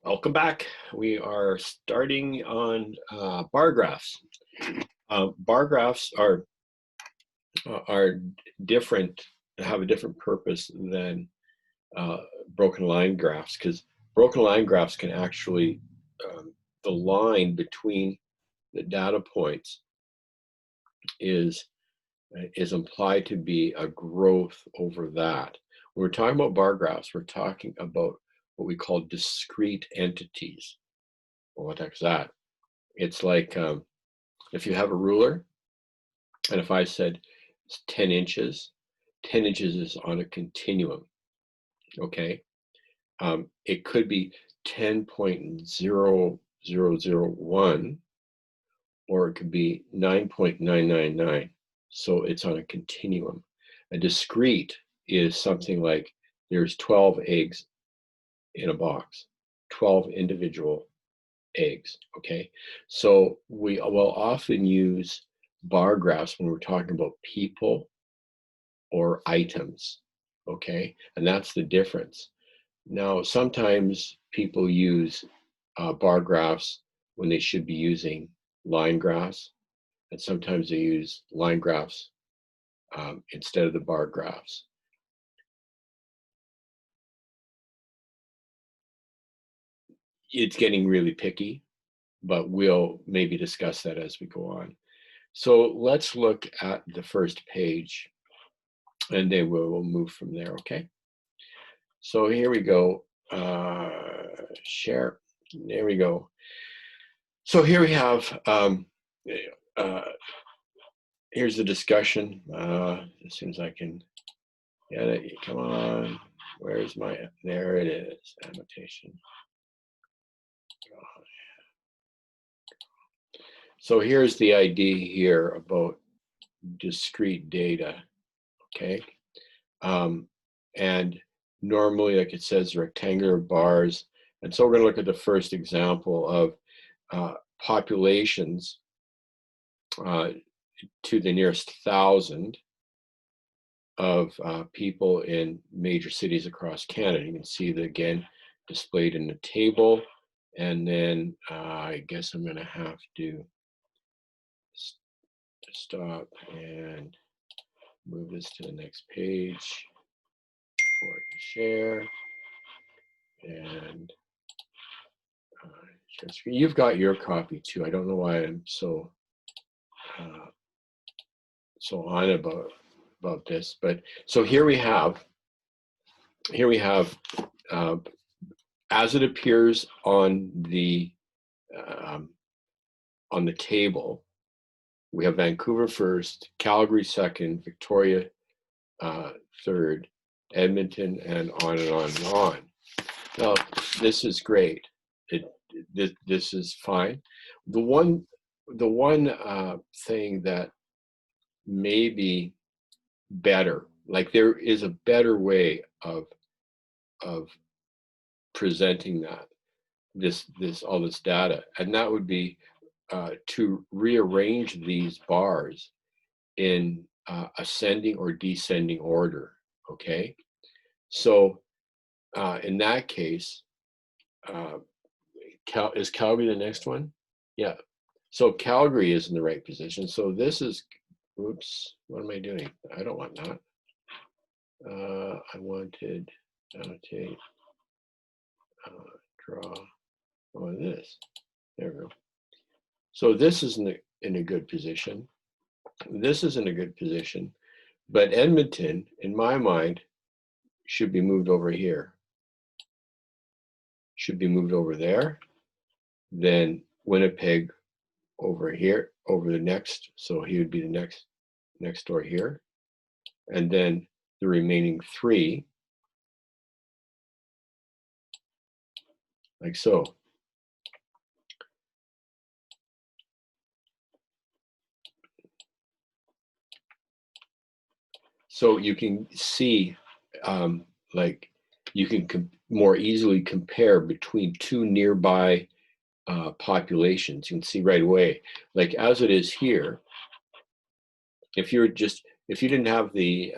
Welcome back. We are starting on bar graphs. Bar graphs are different, have a different purpose than uh, broken line graphs, because broken line graphs can actually, the line between the data points is is implied to be a growth over that. When we're talking about bar graphs, we're talking about what we call discrete entities. Well, what the heck is that? It's like if you have a ruler, and if I said it's 10 inches, 10 inches is on a continuum, okay? It could be 10.0001, or it could be 9.999. So it's on a continuum. A discrete is something like there's 12 eggs in a box, 12 individual eggs, okay? So we will often use bar graphs when we're talking about people or items, okay? And that's the difference. Now, sometimes people use bar graphs when they should be using line graphs, and sometimes they use line graphs instead of the bar graphs. It's getting really picky, but we'll maybe discuss that as we go on. So let's look at the first page, and then we'll move from there, okay? So here we go. Share. There we go. So here we have, uh, here's the discussion. As soon as I can get it, come on. Where's my, there it is, annotation. So here's the idea here about discrete data, okay? And normally, like it says, rectangular bars. And so we're going to look at the first example of populations to the nearest 1,000 of people in major cities across Canada. You can see that again displayed in the table. And then I guess I'm going to have to stop and move this to the next page before I can share. And you've got your copy too. I don't know why I'm so on about this, but so here we have as it appears on the table. We have Vancouver first, Calgary second, Victoria third, Edmonton, and on and on and on. Now, this is great. This is fine. The one thing that may be better, like there is a better way of presenting all this data, and that would be to rearrange these bars in ascending or descending order. Okay, so in that case, is Calgary the next one? Yeah. So Calgary is in the right position. So this is, oops, what am I doing? I don't want that. I wanted annotate, draw on this. There we go. So this is in a good position. This is in a good position, but Edmonton, in my mind, should be moved over here. Should be moved over there. Then Winnipeg over here, over the next. So he would be the next door here. And then the remaining three, like so. So you can see, like you can more easily compare between two nearby populations. You can see right away, like as it is here, if you didn't have the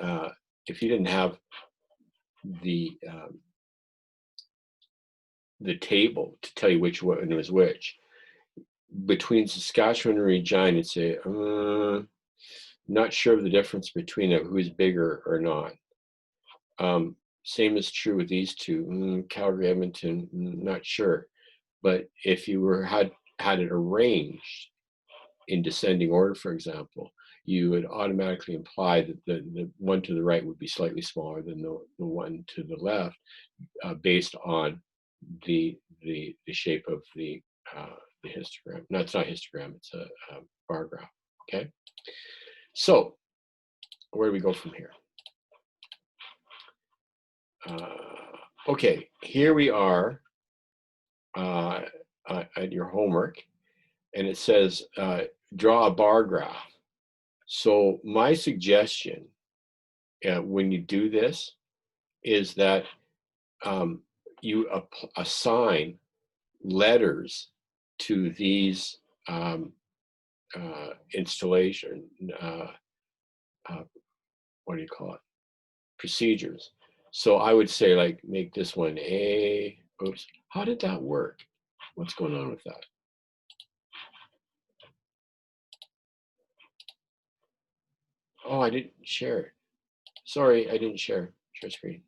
the table to tell you which one was which. Between Saskatchewan and Regina, it's not sure of the difference between who's bigger or not. Same is true with these two. Calgary, Edmonton, not sure. But if you had it arranged in descending order, for example, you would automatically imply that the one to the right would be slightly smaller than the one to the left, based on the shape of the histogram. No, it's not histogram, it's a bar graph. Okay, so where do we go from here? Okay, here we are at your homework, and it says draw a bar graph. So my suggestion when you do this is that you assign letters to these installation, what do you call it? Procedures. So I would say, like, make this one A. Oops. How did that work? What's going on with that? Oh, I didn't share it. Sorry, I didn't share screen.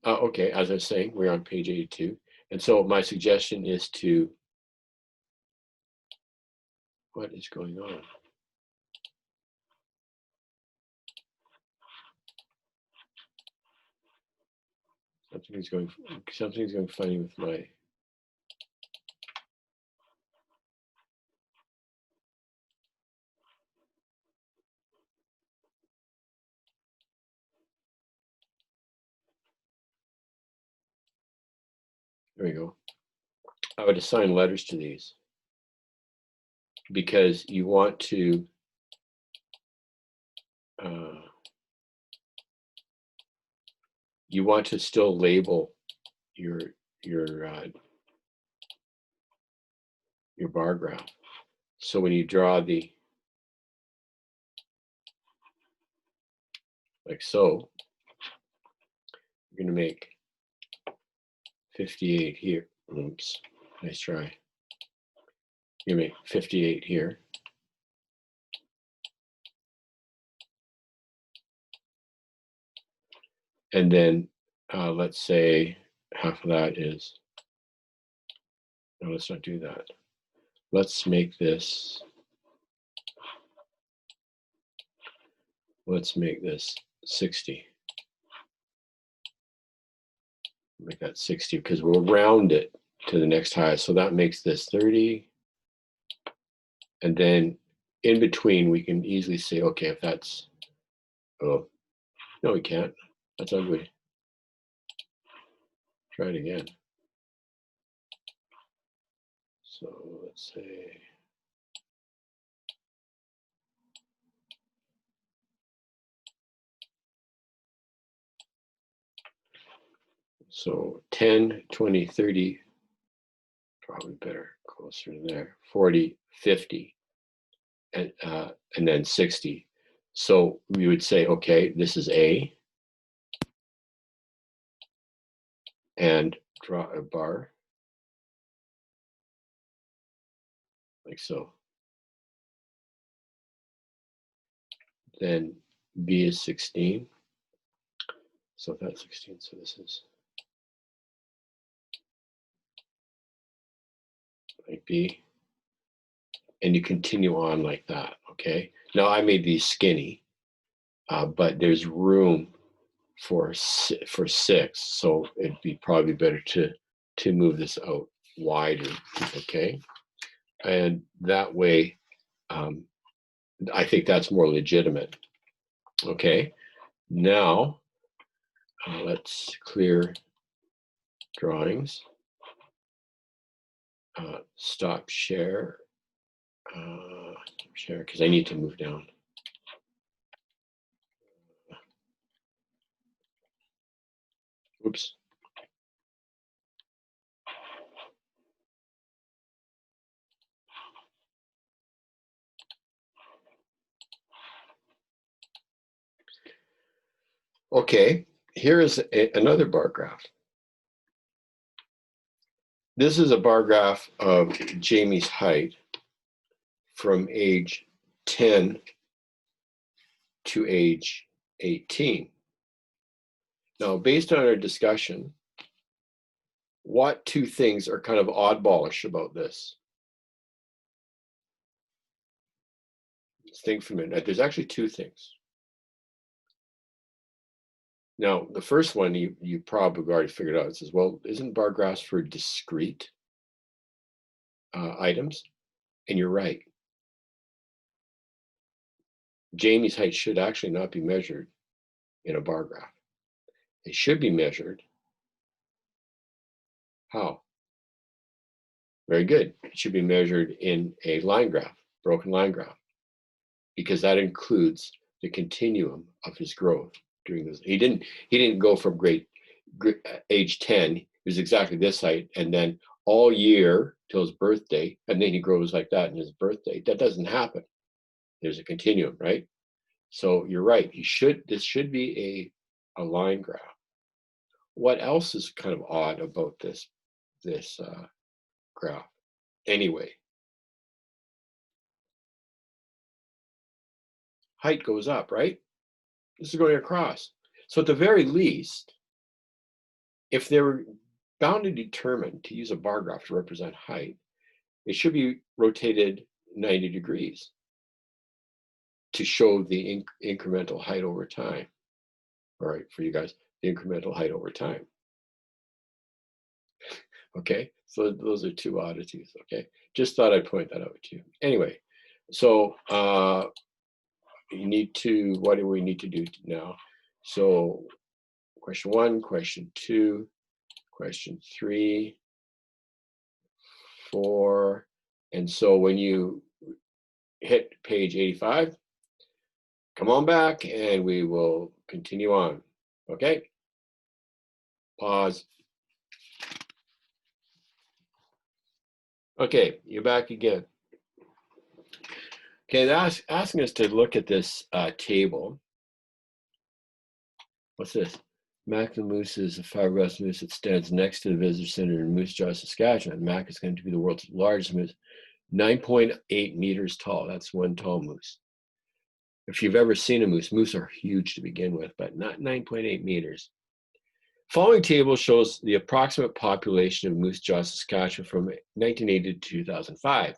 Okay, as I was saying, we're on page 82. And so my suggestion is to, what is going on? Something's going funny with my, there we go. I would assign letters to these because you want to still label your bar graph. So when you draw the, like so, you're going to make 58 here. Oops, nice try. You make 58 here. And then let's say half of that is, no, let's not do that. Let's make this, 60. Make that 60 because we'll round it to the next highest. So that makes this 30. And then in between, we can easily say, okay, if that's, oh, no, we can't. That's ugly. Try it again. So let's say, so 10, 20, 30, probably better, closer to there, 40, 50, and then 60. So we would say, okay, this is A, and draw a bar, like so. Then B is 16. So that's 16, so this is like B. And you continue on like that, okay? Now I made these skinny, but there's room for 6, so it'd be probably better to move this out wider, okay? And that way, I think that's more legitimate, okay? Now, let's clear drawings, stop share, because I need to move down. Oops. Okay, here is another bar graph. This is a bar graph of Jamie's height from age 10 to age 18. Now, based on our discussion, what two things are kind of oddballish about this? Let's think for a minute. There's actually two things. Now, the first one you probably already figured out. It says, well, isn't bar graphs for discrete items? And you're right. Jamie's height should actually not be measured in a bar graph. It should be measured. How? Very good. It should be measured in a line graph, broken line graph, because that includes the continuum of his growth during this. He didn't go from age 10, he was exactly this height, and then all year till his birthday, and then he grows like that in his birthday. That doesn't happen. There's a continuum, right? So you're right. This should be a line graph. What else is kind of odd about this graph? Anyway, height goes up, right? This is going across. So at the very least, if they were bound and determined to use a bar graph to represent height, it should be rotated 90 degrees to show the incremental height over time. All right, for you guys, the incremental height over time. Okay, so those are two oddities, okay? Just thought I'd point that out to you. Anyway, so what do we need to do now? So question 1, question 2, question 3, 4, and so when you hit page 85, come on back and we will continue on, okay? Pause. Okay, you're back again. Okay, that's asking us to look at this table. What's this? Mac the moose is a fiberglass moose that stands next to the visitor center in Moose Jaw, Saskatchewan. Mac is going to be the world's largest moose, 9.8 meters tall. That's one tall moose. If you've ever seen a moose, moose are huge to begin with, but not 9.8 meters. Following table shows the approximate population of Moose Jaw, Saskatchewan from 1980 to 2005.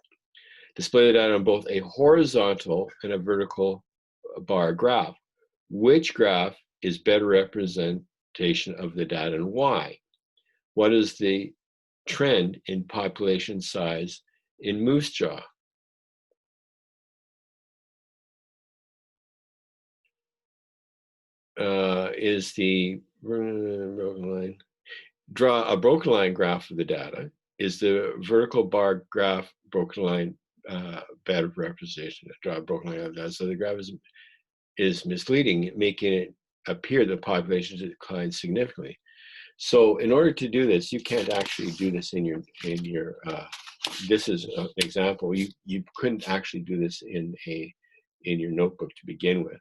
Display the data on both a horizontal and a vertical bar graph. Which graph is better representation of the data and why? What is the trend in population size in Moose Jaw? Is the broken line. Draw a broken line graph of the data. Is the vertical bar graph broken line better representation? Draw a broken line of that. So the graph is misleading, making it appear the population declines significantly. So in order to do this, you can't actually do this in your this is an example. You couldn't actually do this in your notebook to begin with,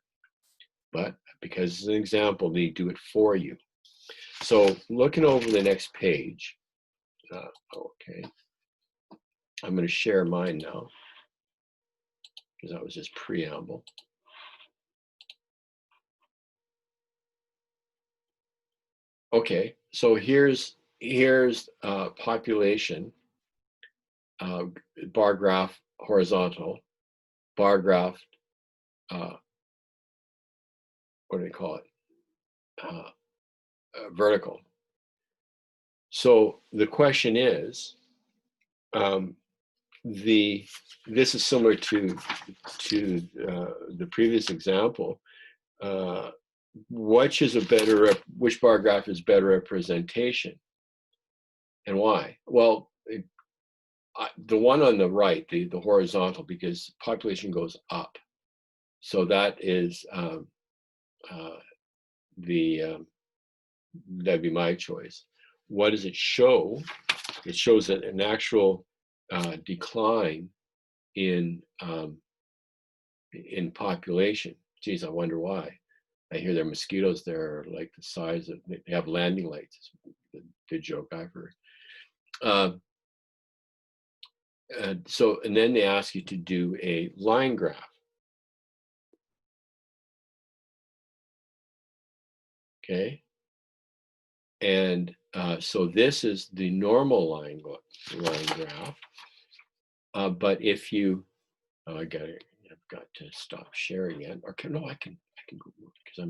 but because it's an example, they do it for you. So looking over the next page, okay, I'm going to share mine now because that was just preamble. Okay, so here's population, bar graph horizontal, bar graph, what do they call it? Vertical. So the question is, this is similar to the previous example. Which bar graph is better representation, and why? Well, the one on the right, the horizontal, because population goes up, so that is that'd be my choice. What does it show? It shows an actual decline in population. Geez, I wonder why. I hear their mosquitoes there are like the size of, they have landing lights. It's the joke I've heard. And then they ask you to do a line graph. Okay. And so this is the normal line graph. But if you, I've got to stop sharing it. Or no, I can go because I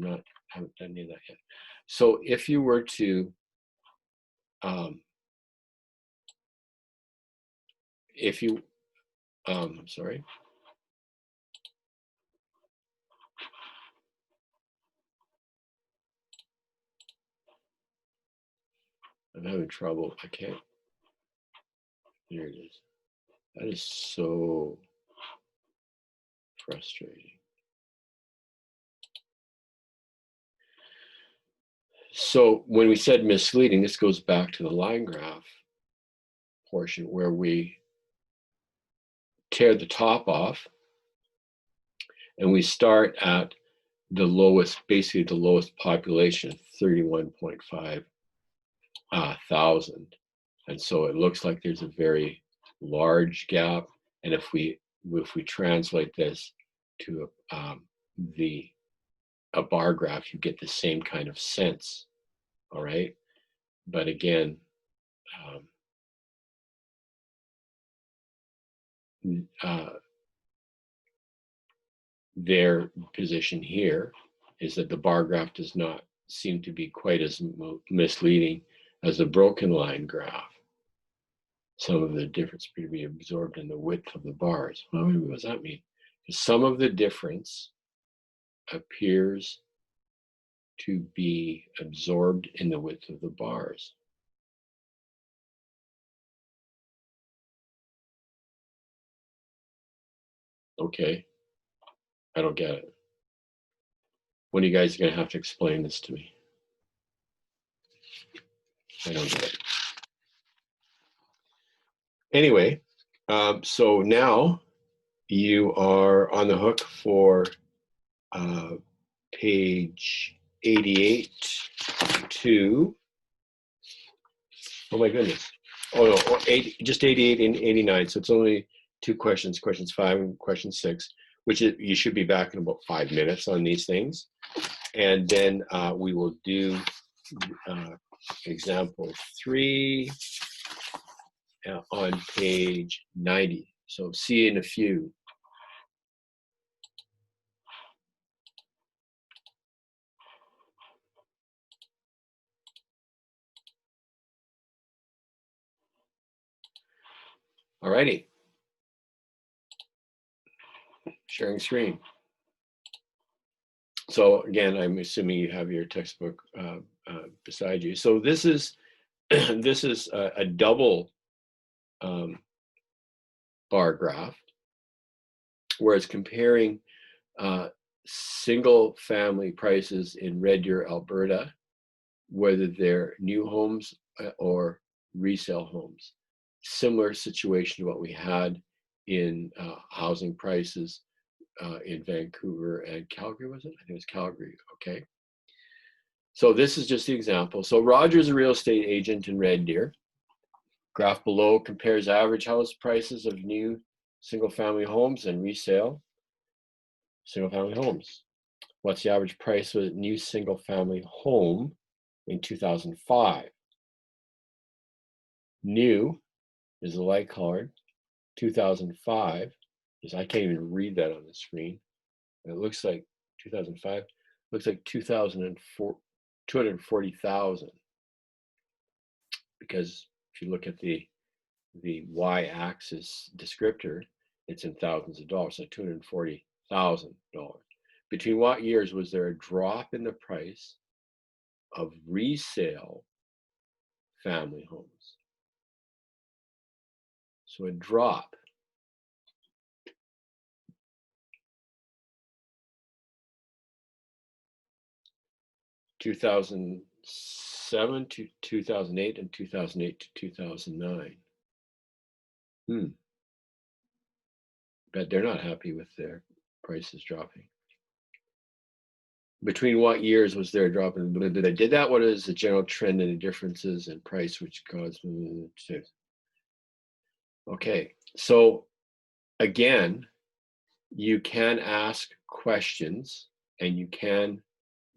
haven't done any of that yet. So if you were to, I'm sorry. I'm having trouble. I can't. Here it is. That is so frustrating. So when we said misleading, this goes back to the line graph portion where we tear the top off and we start at the lowest, basically the lowest population, 31.5 thousand. And so it looks like there's a very large gap. And if we translate this to a bar graph, you get the same kind of sense. All right. But again, their position here is that the bar graph does not seem to be quite as misleading as the broken line graph. Some of the difference to be absorbed in the width of the bars. Well, what does that mean? Some of the difference appears to be absorbed in the width of the bars. Okay, I don't get it. When are you guys going to have to explain this to me? I don't get it. Anyway, so now you are on the hook for page 88 to, oh my goodness. Oh no, just 88 and 89. So it's only two questions, questions 5 and question 6, which you should be back in about 5 minutes on these things. And then we will do example 3 on page 90. So see you in a few. All righty. Sharing screen. So again, I'm assuming you have your textbook beside you. So this is this is a double bar graph, where it's comparing single family prices in Red Deer, Alberta, whether they're new homes or resale homes. Similar situation to what we had in housing prices in Vancouver and Calgary, was it? I think it was Calgary, okay. So this is just the example. So Roger's a real estate agent in Red Deer. Graph below compares average house prices of new single-family homes and resale single-family homes. What's the average price of a new single-family home in 2005? New is the light colored. 2005 is, I can't even read that on the screen. It looks like 2005, looks like 2004, 240,000. Because if you look at the y-axis descriptor, it's in thousands of dollars, so $240,000. Between what years was there a drop in the price of resale family homes? So a drop. (2007 to 2008 and 2008 to 2009). Bet they're not happy with their prices dropping. between what years was there a drop in blah, blah, blah. Did that? What is the general trend in the differences in price which caused? Okay, so again, you can ask questions and you can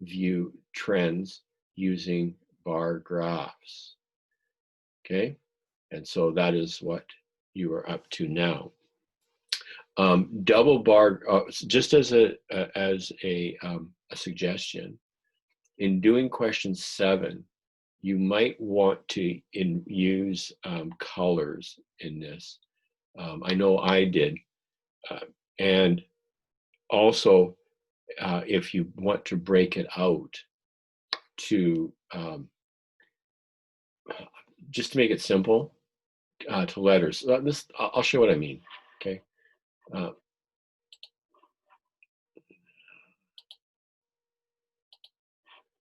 view trends using bar graphs. Okay, and so that is what you are up to now. Double bar, just as a suggestion, in doing question 7, you might want to use colors in this. I know I did, and also if you want to break it out to just to make it simple to letters. I'll show what I mean. Okay.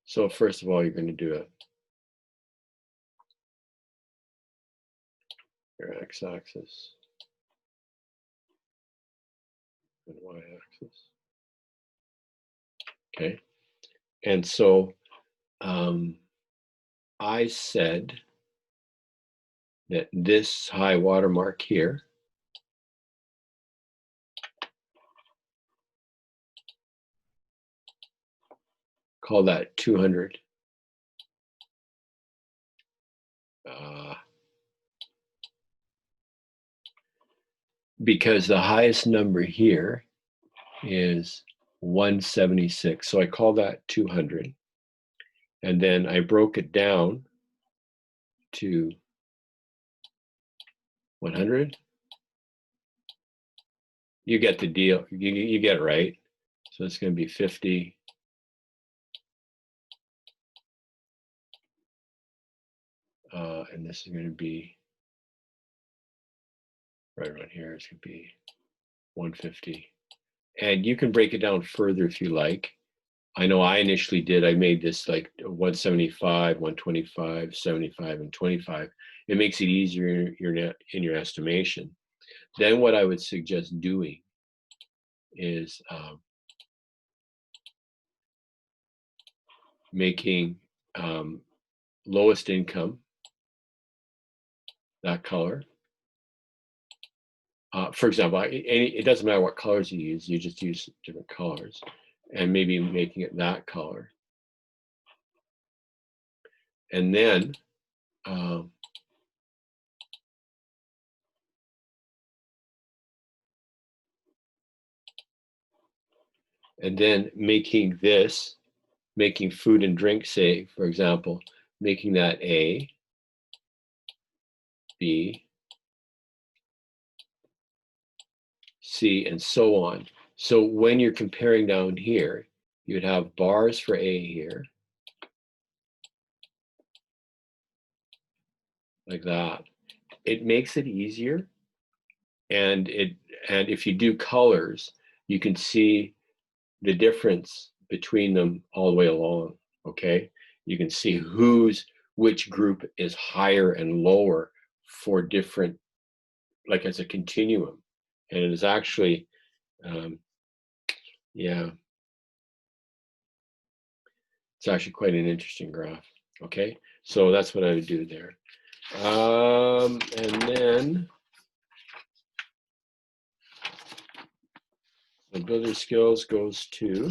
So first of all, you're going to do it. Your x-axis and y-axis. Okay. And so I said that this high water mark here call that 200. Because the highest number here is 176. So I call that 200. And then I broke it down to 100. You get the deal. You get it right. So it's going to be 50. And this is going to be right around here. It's going to be 150. And you can break it down further if you like. I know I initially did. I made this like 175, 125, 75, and 25. It makes it easier in your estimation. Then what I would suggest doing is making lowest income that color. For example, it doesn't matter what colors you use. You just use different colors, and maybe making it that color. And then making this, making food and drink, say, for example, making that A, B, C, and so on. So when you're comparing down here, you'd have bars for A here, like that. It makes it easier, and if you do colors, you can see the difference between them all the way along. Okay, you can see which group is higher and lower for different, like as a continuum, and it is actually yeah, it's actually quite an interesting graph. Okay, so that's what I would do there. And then the builder skills goes to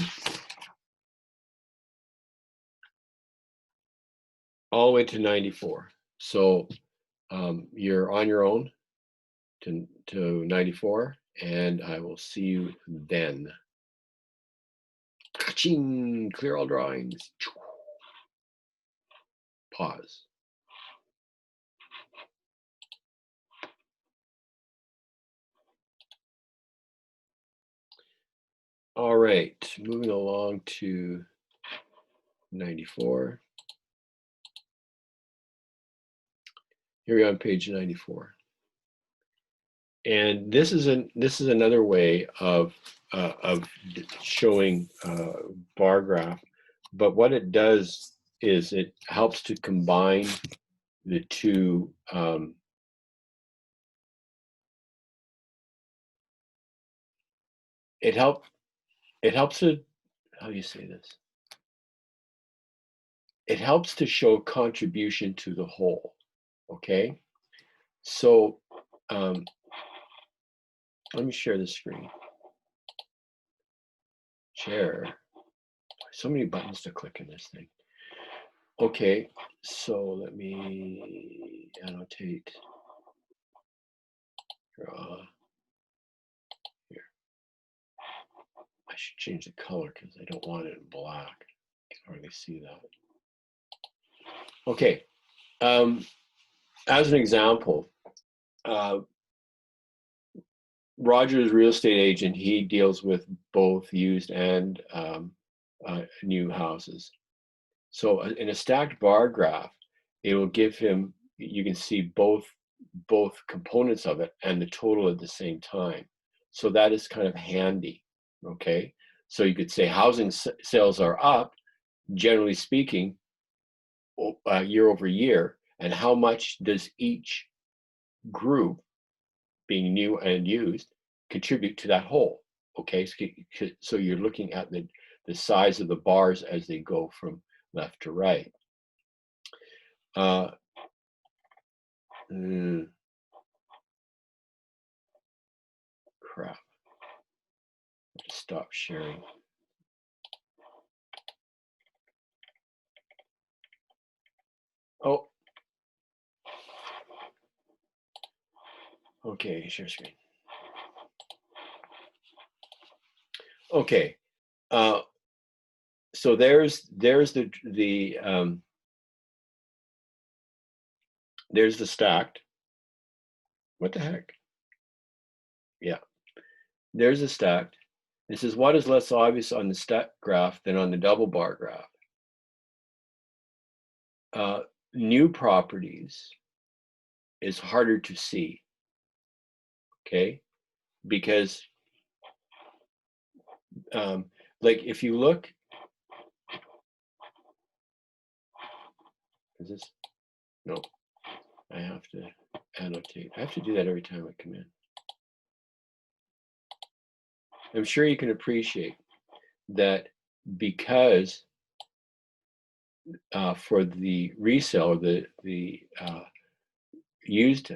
all the way to 94. So you're on your own to 94, and I will see you then. Ka-ching! Clear all drawings. Pause. All right, moving along to 94. Here we are on page 94. And this is another way of showing bar graph, but what it does is it helps to combine the two. It helps to, how do you say this? it helps to show contribution to the whole. Okay, so um, let me share the screen. Share. So many buttons to click in this thing. Okay, so let me annotate. Draw. Here. I should change the color because I don't want it in black. I can hardly see that. Okay, as an example, Roger's real estate agent, he deals with both used and new houses. So in a stacked bar graph, it will give him, you can see both components of it and the total at the same time. So that is kind of handy, okay? So you could say housing sales are up, generally speaking, year over year, and how much does each group, being new and used, contribute to that whole? Okay, so you're looking at the size of the bars as they go from left to right. Uh, Crap. Stop sharing. Oh. Okay, share screen. Okay. So there's the there's the stacked. What the heck? Yeah. There's the stacked. This is what is less obvious on the stack graph than on the double bar graph. New properties is harder to see, okay? Because like if you look, is this, no, I have to annotate. I have to do that every time I come in. I'm sure you can appreciate that because for the resale, the used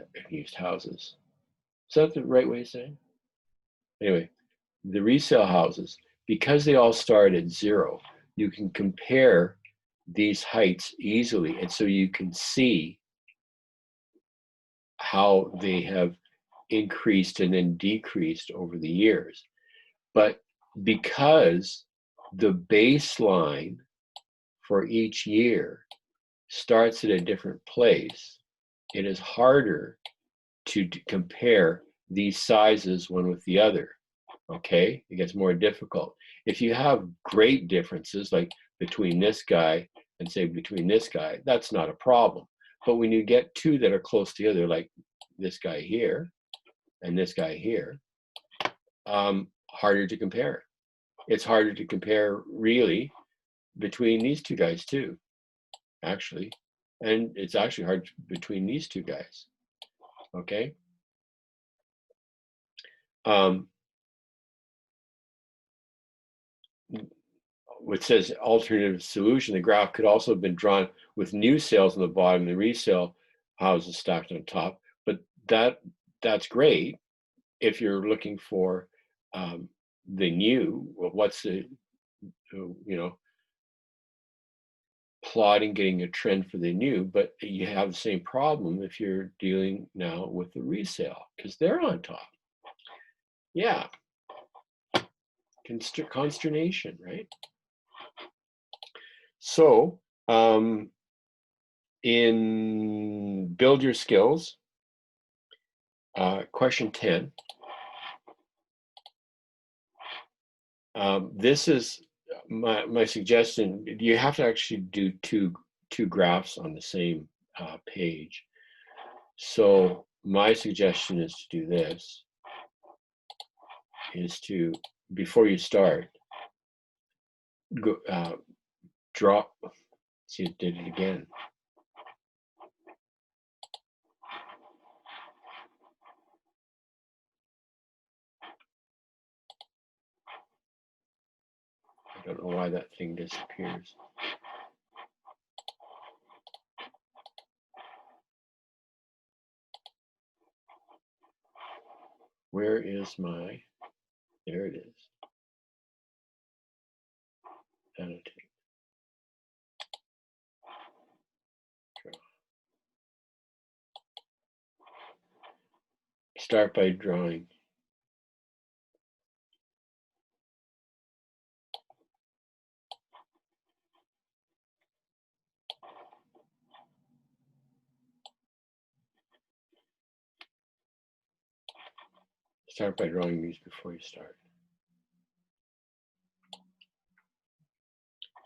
houses. Is that the right way to say it? Anyway, the resale houses, because they all start at zero, you can compare these heights easily. And so you can see how they have increased and then decreased over the years. But because the baseline for each year starts at a different place, it is harder to compare these sizes one with the other. Okay, it gets more difficult. If you have great differences, like between this guy and say between this guy, that's not a problem. But when you get two that are close together, like this guy here and this guy here, harder to compare. It's harder to compare really between these two guys too, actually. And it's actually hard between these two guys. Okay. Which says alternative solution, the graph could also have been drawn with new sales on the bottom and the resale houses stacked on top. But that's great if you're looking for the new. What's the plotting, getting a trend for the new, but you have the same problem if you're dealing now with the resale because they're on top. Yeah, consternation, right? So in Build Your Skills, question 10. This is my suggestion. You have to actually do two graphs on the same page. So my suggestion is to do this, is to, before you start, go draw, see, it did it again. I don't know why that thing disappears. Where is my, there it is. Annotate. Draw. Start by drawing. Start by drawing these before you start.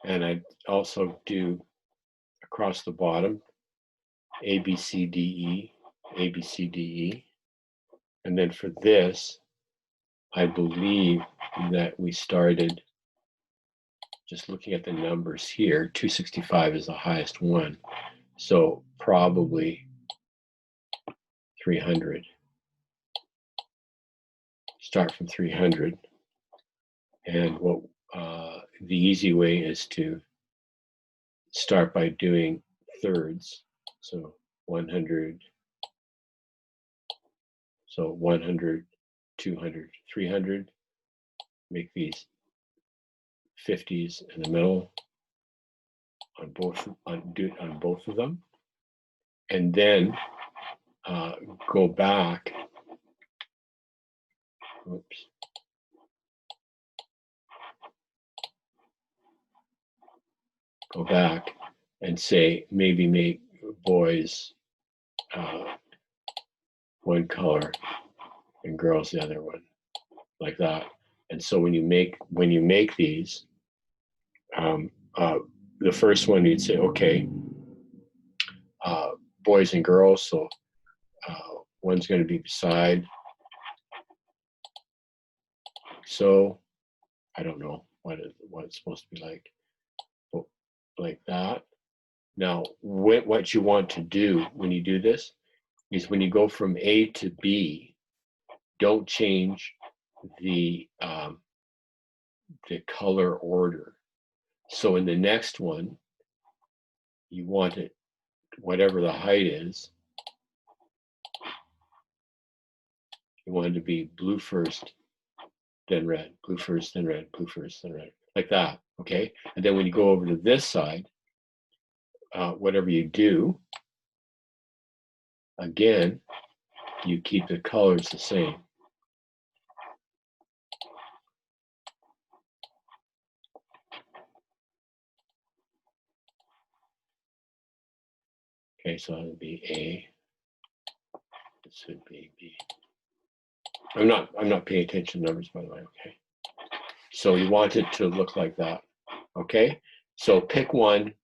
And I also do across the bottom, A, B, C, D, E, A, B, C, D, E. And then for this, I believe that we started, just looking at the numbers here, 265 is the highest one. So probably 300. Start from 300. And what the easy way is to start by doing thirds. So 100, so 100, 200, 300. Make these 50s in the middle on both, do it on both of them. And then go back. Oops. Go back and say, maybe make boys one color and girls the other one, like that. And so when you make these, the first one you'd say, okay, boys and girls. So one's going to be beside. So I don't know what it's supposed to be like. But like that. Now, what you want to do when you do this is when you go from A to B, don't change the color order. So in the next one, you want it, whatever the height is, you want it to be blue first, then red, blue first, then red, blue first, then red, like that, okay? And then when you go over to this side, whatever you do, again, you keep the colors the same. Okay, so that would be A. This would be B. I'm not paying attention to numbers, by the way, okay? So you want it to look like that, okay? So pick one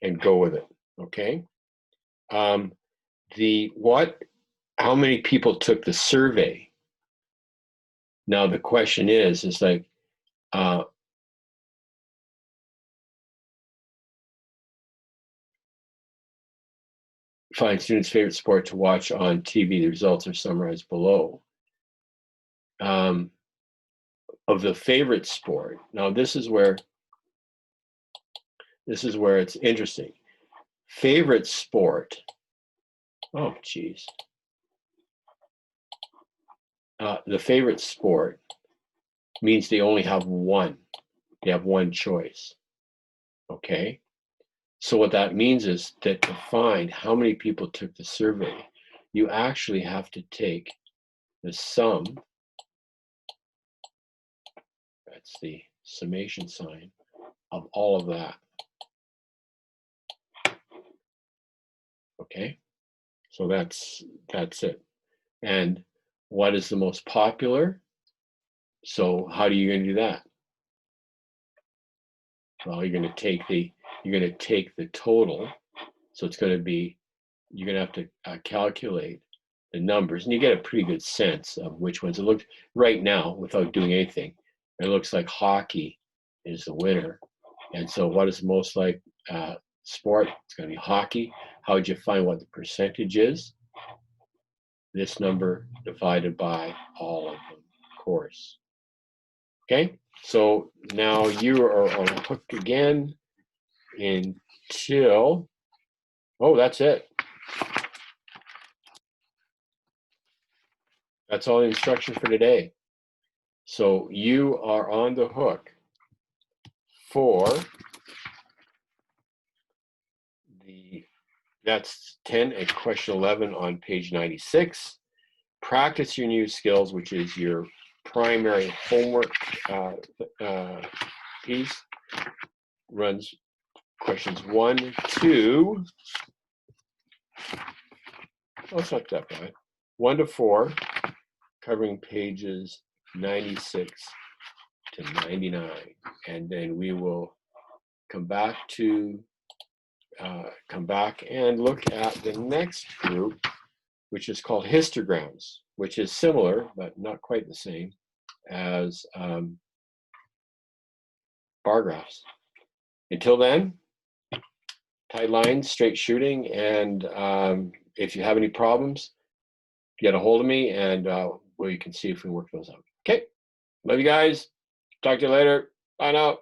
and go with it, okay? How many people took the survey? Now the question is like, find students' favorite sport to watch on TV. The results are summarized below. Of the favorite sport, now this is where it's interesting. Favorite sport. Oh, geez. The favorite sport means they only have one. They have one choice. Okay. So what that means is that to find how many people took the survey, you actually have to take the sum, that's the summation sign, of all of that. Okay, so that's it. And what is the most popular? So how are you going to do that? Well, you're going to take the total. So it's going to be, you're going to have to calculate the numbers, and you get a pretty good sense of which ones. It looks right now, without doing anything, it looks like hockey is the winner. And so what is most like sport? It's going to be hockey. How would you find what the percentage is? This number divided by all of them, of course. Okay, so now you are on hook again until, oh, that's it. That's all the instruction for today. So you are on the hook for that's 10 and question 11 on page 96. Practice your new skills, which is your primary homework piece. Runs questions 1, 2. Oh, it's not that bad. 1 to 4, covering pages 96 to 99. And then we will come back and look at the next group, which is called histograms, which is similar, but not quite the same as bar graphs. Until then, tight lines, straight shooting, and if you have any problems, get a hold of me, and we can see if we work those out. Okay, love you guys. Talk to you later. Bye now.